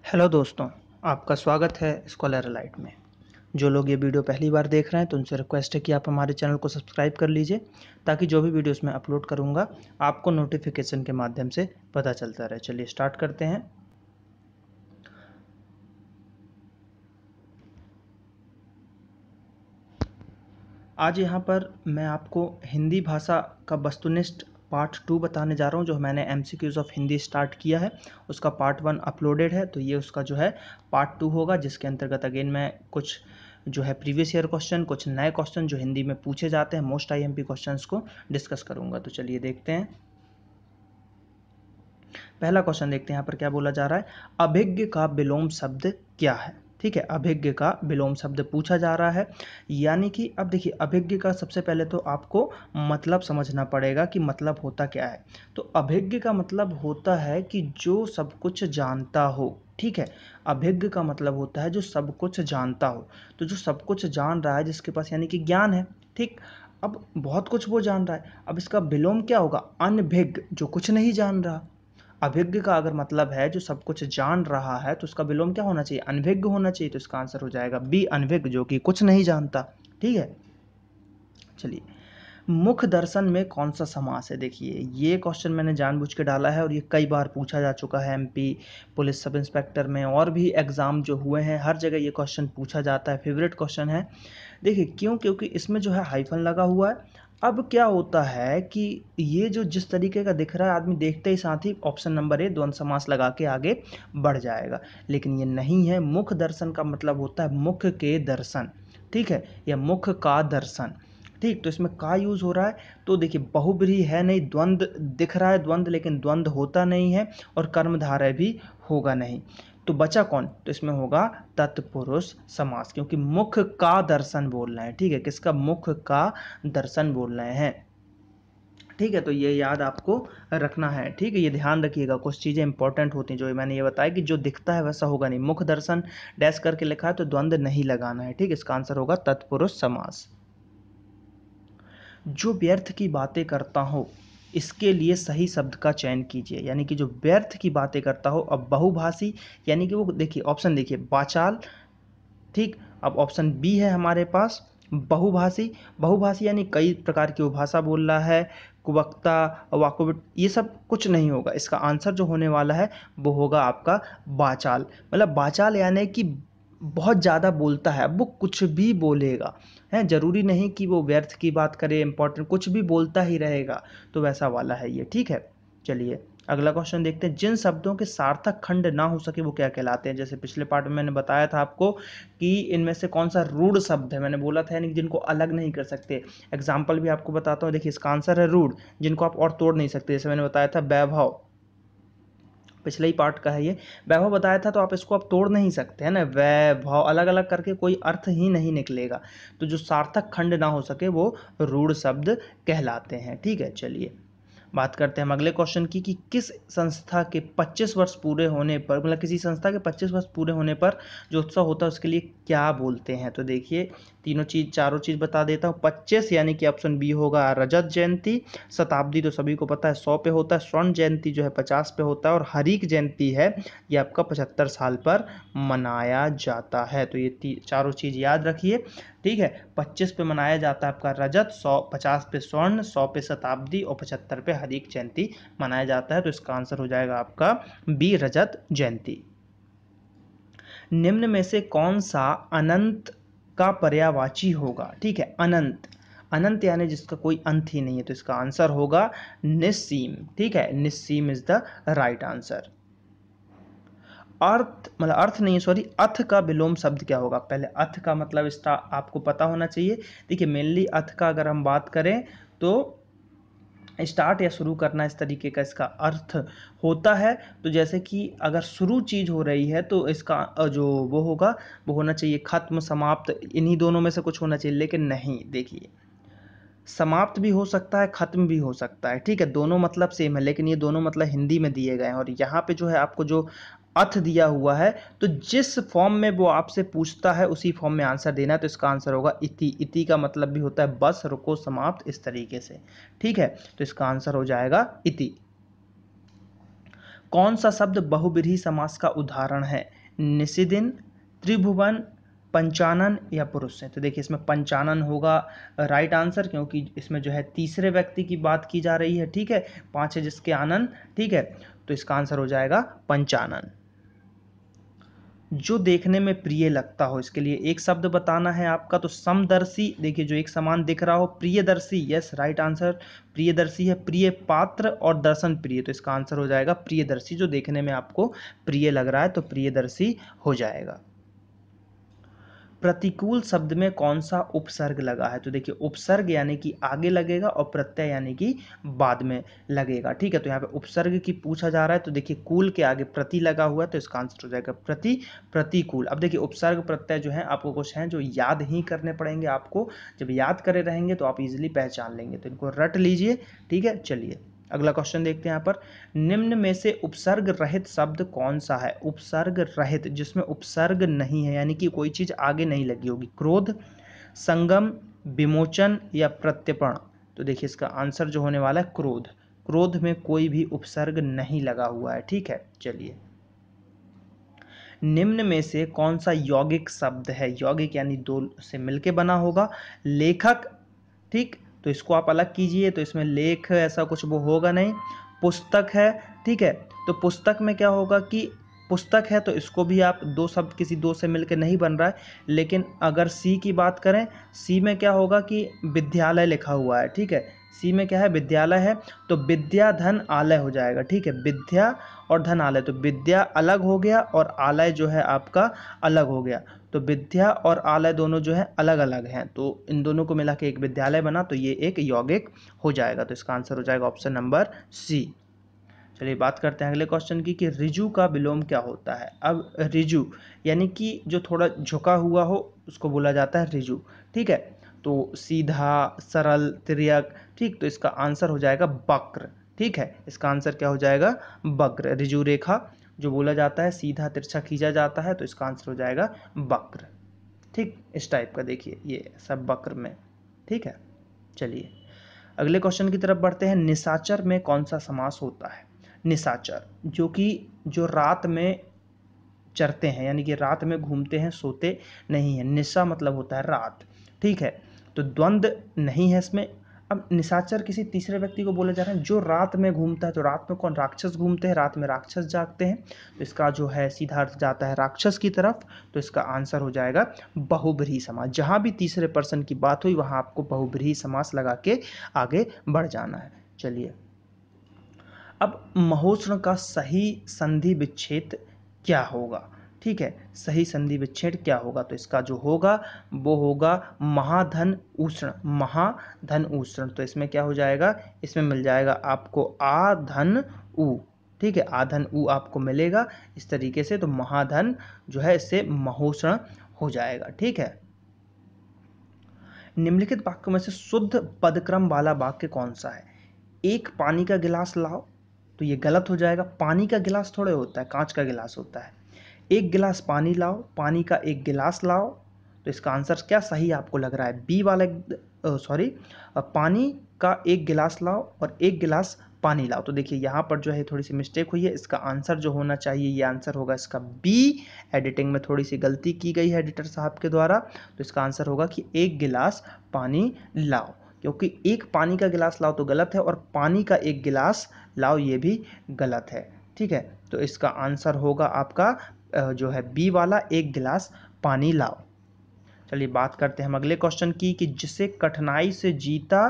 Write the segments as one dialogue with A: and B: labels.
A: Hello दोस्तों, आपका स्वागत है स्कॉलर एलाइट में। जो लोग ये वीडियो पहली बार देख रहे हैं तो उनसे रिक्वेस्ट है कि आप हमारे चैनल को सब्सक्राइब कर लीजिए ताकि जो भी वीडियोस मैं अपलोड करूंगा आपको नोटिफिकेशन के माध्यम से पता चलता रहे। चलिए स्टार्ट करते हैं। आज यहाँ पर मैं आपको हिंदी भाषा का वस्तुनिष्ठ पार्ट 2 बताने जा रहा हूँ। जो मैंने एमसीक्यूज़ ऑफ हिंदी स्टार्ट किया है उसका पार्ट 1 अपलोडेड है, तो ये उसका जो है पार्ट 2 होगा, जिसके अंतर्गत अगेन मैं कुछ जो है प्रीवियस ईयर क्वेश्चन, कुछ नए क्वेश्चन जो हिंदी में पूछे जाते हैं, मोस्ट आईएमपी क्वेश्चंस को डिस्कस करूँगा। तो चलिए देखते हैं। पहला क्वेश्चन देखते हैं यहाँ पर क्या बोला जा रहा है। अभिज्ञ का विलोम शब्द क्या है? ठीक है, अभिज्ञ का विलोम शब्द पूछा जा रहा है। यानी कि अब देखिए, अभिज्ञ का सबसे पहले तो आपको मतलब समझना पड़ेगा कि मतलब होता क्या है। तो अभिज्ञ का मतलब होता है कि जो सब कुछ जानता हो। ठीक है, अभिज्ञ का मतलब होता है जो सब कुछ जानता हो। तो जो सब कुछ जान रहा है, जिसके पास यानी कि ज्ञान है। ठीक, अब बहुत कुछ वो जान रहा है। अब इसका विलोम क्या होगा? अनभिज्ञ, जो कुछ नहीं जान रहा। अभिज्ञ का अगर मतलब है जो सब कुछ जान रहा है तो उसका विलोम क्या होना चाहिए? अनभिज्ञ होना चाहिए। तो इसका आंसर हो जाएगा बी, अनभिज्ञ, जो कि कुछ नहीं जानता। ठीक है, चलिए। मुख दर्शन में कौन सा समास है? देखिए, ये क्वेश्चन मैंने जानबूझ के डाला है और ये कई बार पूछा जा चुका है। एमपी पुलिस सब इंस्पेक्टर में और भी एग्ज़ाम जो हुए हैं, हर जगह ये क्वेश्चन पूछा जाता है। फेवरेट क्वेश्चन है। देखिए क्यों? क्योंकि इसमें जो है हाइफन लगा हुआ है। अब क्या होता है कि ये जो जिस तरीके का दिख रहा है, आदमी देखते ही साथ ही ऑप्शन नंबर ए द्वंद्व समास लगा के आगे बढ़ जाएगा, लेकिन ये नहीं है। मुख दर्शन का मतलब होता है मुख के दर्शन। ठीक है, या मुख का दर्शन। ठीक, तो इसमें का यूज़ हो रहा है। तो देखिए, बहुब्रीहि है नहीं, द्वंद्व दिख रहा है द्वंद्व, लेकिन द्वंद्व होता नहीं है और कर्मधारय भी होगा नहीं। तो बचा कौन? तो इसमें होगा तत्पुरुष समास, क्योंकि मुख का दर्शन बोल रहे हैं। ठीक है, किसका? मुख का दर्शन बोल रहे हैं। ठीक है, तो ये याद आपको रखना है। ठीक है, ये ध्यान रखिएगा, कुछ चीज़ें इंपॉर्टेंट होती हैं जो मैंने ये बताया कि जो दिखता है वैसा होगा नहीं। मुख दर्शन डैश करके लिखा है तो द्वंद्व नहीं लगाना है। ठीक, इसका आंसर होगा तत्पुरुष समास। जो व्यर्थ की बातें करता हो इसके लिए सही शब्द का चयन कीजिए। यानी कि जो व्यर्थ की बातें करता हो। अब बहुभाषी यानी कि वो, देखिए ऑप्शन देखिए, वाचाल। ठीक, अब ऑप्शन बी है हमारे पास बहुभाषी। बहुभाषी यानी कई प्रकार की वो भाषा बोल रहा है। कुवक्ता, वाकोबिट, ये सब कुछ नहीं होगा। इसका आंसर जो होने वाला है वो होगा आपका वाचाल। मतलब वाचाल यानी कि बहुत ज़्यादा बोलता है, अब वो कुछ भी बोलेगा। है, जरूरी नहीं कि वो व्यर्थ की बात करे, इंपॉर्टेंट कुछ भी बोलता ही रहेगा। तो वैसा वाला है ये। ठीक है, चलिए अगला क्वेश्चन देखते हैं। जिन शब्दों के सार्थक खंड ना हो सके वो क्या कहलाते हैं? जैसे पिछले पार्ट में मैंने बताया था आपको कि इनमें से कौन सा रूढ़ शब्द है, मैंने बोला था, यानी जिनको अलग नहीं कर सकते। एग्जाम्पल भी आपको बताता हूँ। देखिए, इसका आंसर है रूढ़, जिनको आप और तोड़ नहीं सकते। जैसे मैंने बताया था वैभव, पिछले ही पार्ट का है ये। वैभव बताया था, तो आप इसको आप तोड़ नहीं सकते, है ना। वैभव अलग अलग करके कोई अर्थ ही नहीं निकलेगा। तो जो सार्थक खंड ना हो सके वो रूढ़ शब्द कहलाते हैं। ठीक है, चलिए बात करते हैं हम अगले क्वेश्चन की कि किस संस्था के 25 वर्ष पूरे होने पर, मतलब किसी संस्था के 25 वर्ष पूरे होने पर जो उत्सव होता है उसके लिए क्या बोलते हैं? तो देखिए, तीनों चीज, चारों चीज बता देता हूँ। 25 यानी कि ऑप्शन बी होगा रजत जयंती। शताब्दी तो सभी को पता है 100 पे होता है। स्वर्ण जयंती जो है 50 पे होता है। और हरीक जयंती है ये आपका 75 साल पर मनाया जाता है। तो ये चारों चीज याद रखिए। ठीक है, 25 पे मनाया जाता है आपका रजत, 50 पे स्वर्ण, 100 पे शताब्दी और 75 पे हरीक जयंती मनाया जाता है। तो इसका आंसर हो जाएगा आपका बी, रजत जयंती। निम्न में से कौन सा अनंत का पर्यायवाची होगा? ठीक है, अनंत, अनंत यानी जिसका कोई अंत ही नहीं है। तो इसका आंसर होगा निस्सीम। ठीक है, निस्सीम इज द राइट आंसर। अर्थ, मतलब अर्थ नहीं, सॉरी, अथ का विलोम शब्द क्या होगा? पहले अथ का मतलब इसका आपको पता होना चाहिए। देखिए, मेनली अथ का अगर हम बात करें तो स्टार्ट या शुरू करना, इस तरीके का इसका अर्थ होता है। तो जैसे कि अगर शुरू चीज़ हो रही है तो इसका जो वो होगा वो होना चाहिए खत्म, समाप्त, इन्हीं दोनों में से कुछ होना चाहिए। लेकिन नहीं, देखिए, समाप्त भी हो सकता है, खत्म भी हो सकता है। ठीक है, दोनों मतलब सेम है, लेकिन ये दोनों मतलब हिंदी में दिए गए हैं। और यहाँ पे जो है आपको जो अर्थ दिया हुआ है, तो जिस फॉर्म में वो आपसे पूछता है उसी फॉर्म में आंसर देना है। तो इसका आंसर होगा इति। इति का मतलब भी होता है बस, रुको, समाप्त, इस तरीके से। ठीक है, तो इसका आंसर हो जाएगा इति। कौन सा शब्द बहुब्रीहि समास का उदाहरण है? निशिदिन, त्रिभुवन, पंचानन या पुरुष है? तो देखिए इसमें पंचानन होगा राइट आंसर, क्योंकि इसमें जो है तीसरे व्यक्ति की बात की जा रही है, ठीक है। 5 है जिसके आनंद, ठीक है, तो इसका आंसर हो जाएगा पंचानन। जो देखने में प्रिय लगता हो, इसके लिए एक शब्द बताना है आपका, तो समदर्शी, देखिए जो एक समान दिख रहा हो, Priyadarshi, yes right answer, Priyadarshi है। प्रिय पात्र और दर्शन प्रिय, तो इसका आंसर हो जाएगा प्रियदर्शी। जो देखने में आपको प्रिय लग रहा है तो प्रियदर्शी हो जाएगा। प्रतिकूल शब्द में कौन सा उपसर्ग लगा है? तो देखिए उपसर्ग यानी कि आगे लगेगा और प्रत्यय यानी कि बाद में लगेगा, ठीक है। तो यहाँ पे उपसर्ग की पूछा जा रहा है, तो देखिए कूल के आगे प्रति लगा हुआ है, तो इसका आंसर हो जाएगा प्रतिकूल। अब देखिए उपसर्ग प्रत्यय जो है आपको कुछ हैं जो याद ही करने पड़ेंगे आपको, जब याद करे रहेंगे तो आप इजिली पहचान लेंगे, तो इनको रट लीजिए, ठीक है। चलिए अगला क्वेश्चन देखते हैं यहाँ पर। निम्न में से उपसर्ग रहित शब्द कौन सा है? उपसर्ग रहित, जिसमें उपसर्ग नहीं है, यानी कि कोई चीज आगे नहीं लगी होगी। क्रोध, संगम, विमोचन या प्रत्यर्पण? तो देखिए इसका आंसर जो होने वाला है क्रोध। क्रोध में कोई भी उपसर्ग नहीं लगा हुआ है, ठीक है। चलिए निम्न में से कौन सा यौगिक शब्द है? यौगिक यानी दो से मिलके बना होगा। लेखक, ठीक, तो इसको आप अलग कीजिए, तो इसमें लेख ऐसा कुछ वो होगा नहीं। पुस्तक है, ठीक है, तो पुस्तक में क्या होगा कि पुस्तक है, तो इसको भी आप दो शब्द किसी दो से मिलकर नहीं बन रहा है। लेकिन अगर सी की बात करें, सी में क्या होगा कि विद्यालय लिखा हुआ है, ठीक है। सी में क्या है? विद्यालय है, तो विद्या धन आलय हो जाएगा, ठीक है। विद्या और धन आलय, तो विद्या अलग हो गया और आलय जो है आपका अलग हो गया, तो विद्या और आलय दोनों जो है अलग अलग हैं, तो इन दोनों को मिला के एक विद्यालय बना, तो ये एक यौगिक हो जाएगा, तो इसका आंसर हो जाएगा ऑप्शन नंबर सी। चलिए बात करते हैं अगले क्वेश्चन की कि ऋजु का विलोम क्या होता है? अब ऋजु यानी कि जो थोड़ा झुका हुआ हो उसको बोला जाता है ऋजु, ठीक है। तो सीधा, सरल, तिर्यक, ठीक, तो इसका आंसर हो जाएगा वक्र, ठीक है। इसका आंसर क्या हो जाएगा? वक्र। ऋजु रेखा जो बोला जाता है, सीधा तिरछा खींचा जाता है, तो इसका आंसर हो जाएगा वक्र, ठीक। इस टाइप का देखिए ये सब वक्र में, ठीक है। चलिए अगले क्वेश्चन की तरफ बढ़ते हैं। निशाचर में कौन सा समास होता है? निशाचर जो रात में चरते हैं, यानी कि रात में घूमते हैं, सोते नहीं है। निशा मतलब होता है रात, ठीक है, तो द्वंद्व नहीं है इसमें। अब निशाचर किसी तीसरे व्यक्ति को बोला जा रहा है जो रात में घूमता है, तो रात में कौन? राक्षस घूमते हैं, रात में राक्षस जागते हैं, तो इसका जो है सीधा अर्थ जाता है राक्षस की तरफ, तो इसका आंसर हो जाएगा बहुब्रीहि समास। जहां भी तीसरे पर्सन की बात हुई वहां आपको बहुब्रीहि समास लगा के आगे बढ़ जाना है। चलिए अब महोष्ण का सही संधि विच्छेद क्या होगा? ठीक है, सही संधि विच्छेद क्या होगा? तो इसका जो होगा वो होगा महाधन ऊष्ण, महाधन ऊष्ण। तो इसमें क्या हो जाएगा? इसमें मिल जाएगा आपको आधन ऊ, ठीक है, आधन ऊ आपको मिलेगा इस तरीके से। तो महाधन जो है इससे महोष्ण हो जाएगा, ठीक है। निम्नलिखित वाक्यों में से शुद्ध पदक्रम वाला वाक्य कौन सा है? एक पानी का गिलास लाओ, तो ये गलत हो जाएगा। पानी का गिलास थोड़े होता है, कांच का गिलास होता है। एक गिलास पानी लाओ, पानी का एक गिलास लाओ, तो इसका आंसर क्या सही आपको लग रहा है? बी वाला, सॉरी, पानी का एक गिलास लाओ और एक गिलास पानी लाओ। तो देखिए यहाँ पर जो है थोड़ी सी मिस्टेक हुई है। इसका आंसर जो होना चाहिए, ये आंसर होगा इसका बी। एडिटिंग में थोड़ी सी गलती की गई है एडिटर साहब के द्वारा, तो इसका आंसर होगा कि एक गिलास पानी लाओ, क्योंकि एक पानी का गिलास लाओ तो गलत है और पानी का एक गिलास लाओ ये भी गलत है, ठीक है। तो इसका आंसर होगा आपका जो है बी वाला, एक गिलास पानी लाओ। चलिए बात करते हैं हम अगले क्वेश्चन की कि जिसे कठिनाई से जीता,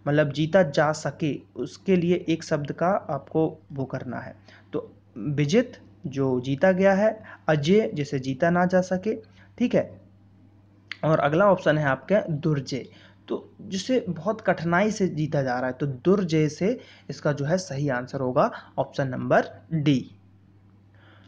A: मतलब जीता जा सके, उसके लिए एक शब्द का आपको वो करना है। तो विजित जो जीता गया है, अजय जिसे जीता ना जा सके, ठीक है, और अगला ऑप्शन है आपका दुर्जय, तो जिसे बहुत कठिनाई से जीता जा रहा है, तो दुर्जय से इसका जो है सही आंसर होगा ऑप्शन नंबर डी।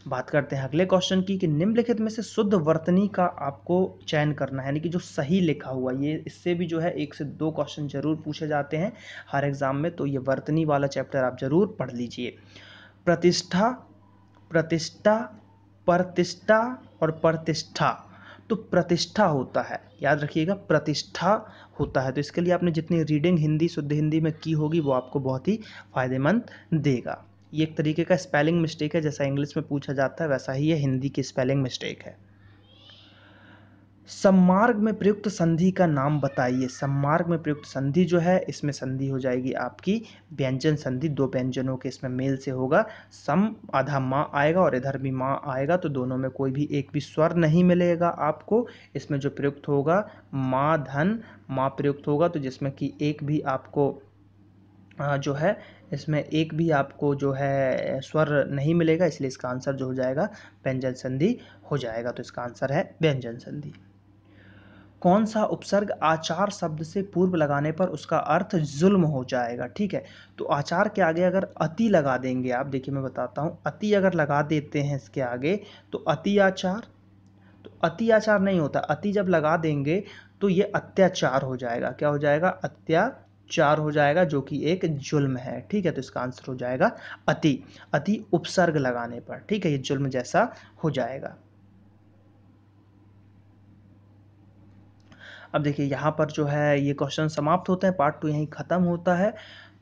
A: बात करते हैं अगले क्वेश्चन की कि निम्नलिखित में से शुद्ध वर्तनी का आपको चयन करना है, यानी कि जो सही लिखा हुआ, ये इससे भी जो है 1 से 2 क्वेश्चन जरूर पूछे जाते हैं हर एग्जाम में, तो ये वर्तनी वाला चैप्टर आप जरूर पढ़ लीजिए। प्रतिष्ठा, प्रतिष्ठा, प्रतिष्ठा और प्रतिष्ठा, तो प्रतिष्ठा होता है, याद रखिएगा प्रतिष्ठा होता है। तो इसके लिए आपने जितनी रीडिंग हिंदी, शुद्ध हिंदी में की होगी वो आपको बहुत ही फायदेमंद देगा। ये एक तरीके का स्पेलिंग मिस्टेक है, जैसा इंग्लिश में पूछा जाता है वैसा ही ये हिंदी की स्पेलिंग मिस्टेक है। सम्मार्ग में प्रयुक्त संधि का नाम बताइए। सम्मार्ग में प्रयुक्त संधि जो है, इसमें संधि हो जाएगी आपकी व्यंजन संधि, दो व्यंजनों के इसमें मेल से होगा। सम आधा माँ आएगा और इधर भी माँ आएगा, तो दोनों में कोई भी एक भी स्वर नहीं मिलेगा आपको। इसमें जो प्रयुक्त होगा माँ धन माँ प्रयुक्त होगा, तो जिसमें कि एक भी आपको जो है इसमें एक भी आपको जो है स्वर नहीं मिलेगा, इसलिए इसका आंसर जो हो जाएगा व्यंजन संधि हो जाएगा। तो इसका आंसर है व्यंजन संधि। कौन सा उपसर्ग आचार शब्द से पूर्व लगाने पर उसका अर्थ जुल्म हो जाएगा? ठीक है, तो आचार के आगे अगर अति लगा देंगे आप, देखिए मैं बताता हूँ, अति अगर लगा देते हैं इसके आगे तो अति आचार, तो अति आचार नहीं होता, अति जब लगा देंगे तो ये अत्याचार हो जाएगा। क्या हो जाएगा? अत्याचार हो जाएगा, जो कि एक जुल्म है। ठीक है, तो इसका आंसर हो जाएगा अति। अति उपसर्ग लगाने पर, ठीक है, ये जुल्म जैसा हो जाएगा। अब देखिए यहाँ पर जो है ये क्वेश्चन समाप्त होते हैं, पार्ट 2 यहीं ख़त्म होता है।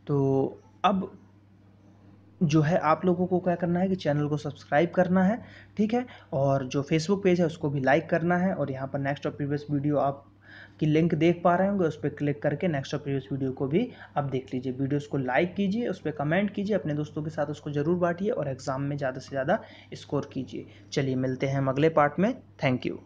A: तो अब जो है आप लोगों को क्या करना है कि चैनल को सब्सक्राइब करना है, ठीक है, और जो फेसबुक पेज है उसको भी लाइक करना है, और यहाँ पर नेक्स्ट और प्रीवियस वीडियो आप की लिंक देख पा रहे होंगे, उस पर क्लिक करके नेक्स्ट और प्रीवियस वीडियो को भी आप देख लीजिए। वीडियोस को लाइक कीजिए, उस पर कमेंट कीजिए, अपने दोस्तों के साथ उसको ज़रूर बांटिए और एग्ज़ाम में ज़्यादा से ज़्यादा स्कोर कीजिए। चलिए मिलते हैं हम अगले पार्ट में। Thank you.